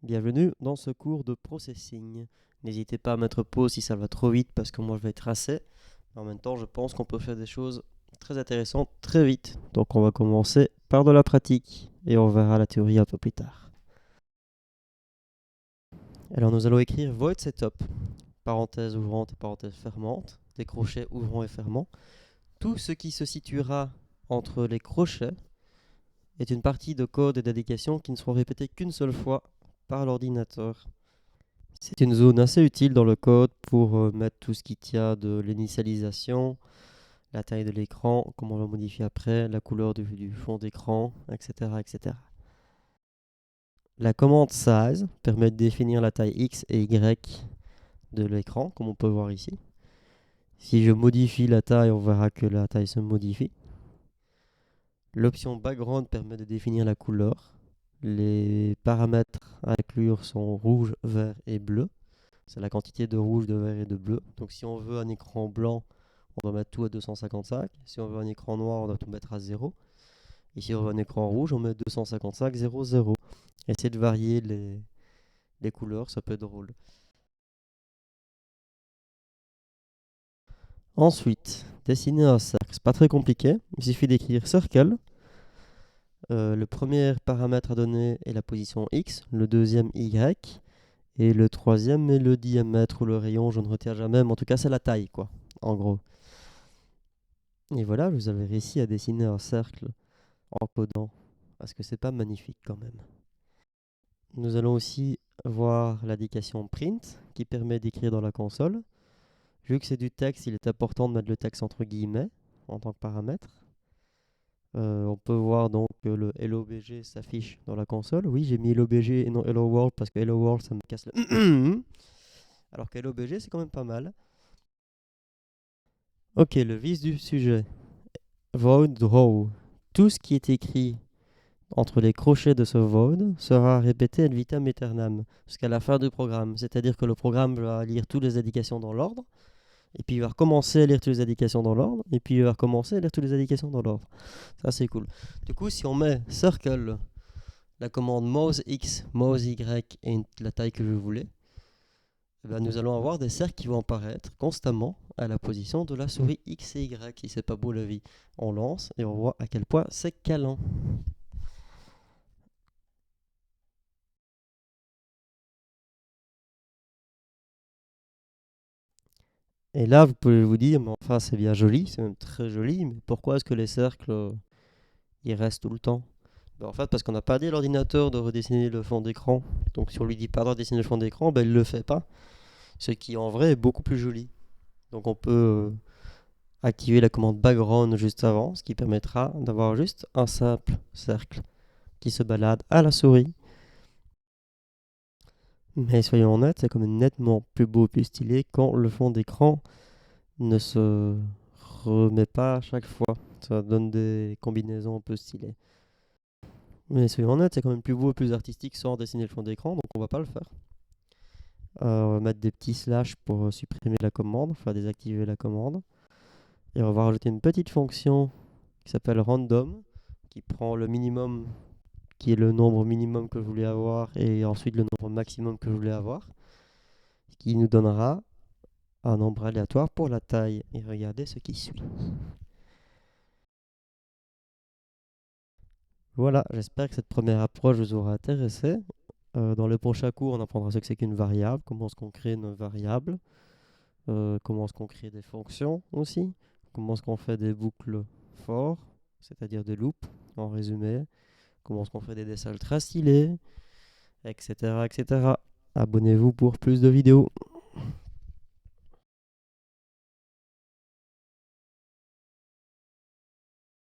Bienvenue dans ce cours de processing. N'hésitez pas à mettre pause si ça va trop vite parce que moi je vais être assez. En même temps, je pense qu'on peut faire des choses très intéressantes très vite. Donc on va commencer par de la pratique et on verra la théorie un peu plus tard. Alors nous allons écrire void setup, parenthèse ouvrante et parenthèse fermante, des crochets ouvrants et fermants. Tout ce qui se situera entre les crochets est une partie de code et d'indication qui ne seront répétées qu'une seule fois par l'ordinateur. C'est une zone assez utile dans le code pour mettre tout ce qui tient de l'initialisation, la taille de l'écran, comment on le modifie après, la couleur du fond d'écran, etc., etc. La commande size permet de définir la taille X et Y de l'écran, comme on peut voir ici. Si je modifie la taille, on verra que la taille se modifie. L'option background permet de définir la couleur. Les paramètres à inclure sont rouge, vert et bleu. C'est la quantité de rouge, de vert et de bleu. Donc si on veut un écran blanc, on doit mettre tout à 255. Si on veut un écran noir, on doit tout mettre à 0. Et si on veut un écran rouge, on met 255, 0, 0. Essayer de varier les couleurs, ça peut être drôle. Ensuite, dessiner un cercle. C'est pas très compliqué. Il suffit d'écrire circle. Le premier paramètre à donner est la position X, le deuxième Y, et le troisième est le diamètre ou le rayon, je ne retiens jamais, mais en tout cas c'est la taille, quoi, en gros. Et voilà, vous avez réussi à dessiner un cercle en codant, parce que c'est pas magnifique quand même. Nous allons aussi voir l'indication print, qui permet d'écrire dans la console. Vu que c'est du texte, il est important de mettre le texte entre guillemets, en tant que paramètre. On peut voir donc que le LOBG s'affiche dans la console. Oui, j'ai mis LOBG et non Hello World parce que Hello World ça me casse le alors que LOBG c'est quand même pas mal. Ok, le vif du sujet. Void row. Tout ce qui est écrit entre les crochets de ce void sera répété ad vitam aeternam jusqu'à la fin du programme. C'est-à-dire que le programme va lire toutes les indications dans l'ordre, et puis il va recommencer à lire toutes les indications dans l'ordre, et puis il va recommencer à lire toutes les indications dans l'ordre. Ça c'est cool. Du coup, si on met circle, la commande mouse X, mouse Y et la taille que je voulais, eh ben, nous allons avoir des cercles qui vont apparaître constamment à la position de la souris X et Y. Si c'est pas beau la vie, on lance et on voit à quel point c'est câlin. Et là, vous pouvez vous dire, mais enfin, c'est bien joli, c'est même très joli, mais pourquoi est-ce que les cercles, ils restent tout le temps? Ben, en fait, parce qu'on n'a pas dit à l'ordinateur de redessiner le fond d'écran. Donc, si on lui dit pas de redessiner le fond d'écran, ben, il le fait pas. Ce qui, en vrai, est beaucoup plus joli. Donc, on peut activer la commande background juste avant, ce qui permettra d'avoir juste un simple cercle qui se balade à la souris. Mais soyons honnêtes, c'est quand même nettement plus beau, plus stylé quand le fond d'écran ne se remet pas à chaque fois. Ça donne des combinaisons un peu stylées. Mais soyons honnêtes, c'est quand même plus beau, plus artistique sans dessiner le fond d'écran, donc on va pas le faire. On va mettre des petits slash pour supprimer la commande, enfin désactiver la commande. Et on va rajouter une petite fonction qui s'appelle random, qui prend le minimum, qui est le nombre minimum que je voulais avoir, et ensuite le nombre maximum que je voulais avoir, ce qui nous donnera un nombre aléatoire pour la taille. Et regardez ce qui suit. Voilà, j'espère que cette première approche vous aura intéressé. Dans le prochain cours, on apprendra ce que c'est qu'une variable, comment est-ce qu'on crée une variable, comment est-ce qu'on crée des fonctions aussi, comment est-ce qu'on fait des boucles for, c'est-à-dire des loops en résumé, comment est-ce qu'on fait des dessins ultra stylés, etc., etc. Abonnez-vous pour plus de vidéos.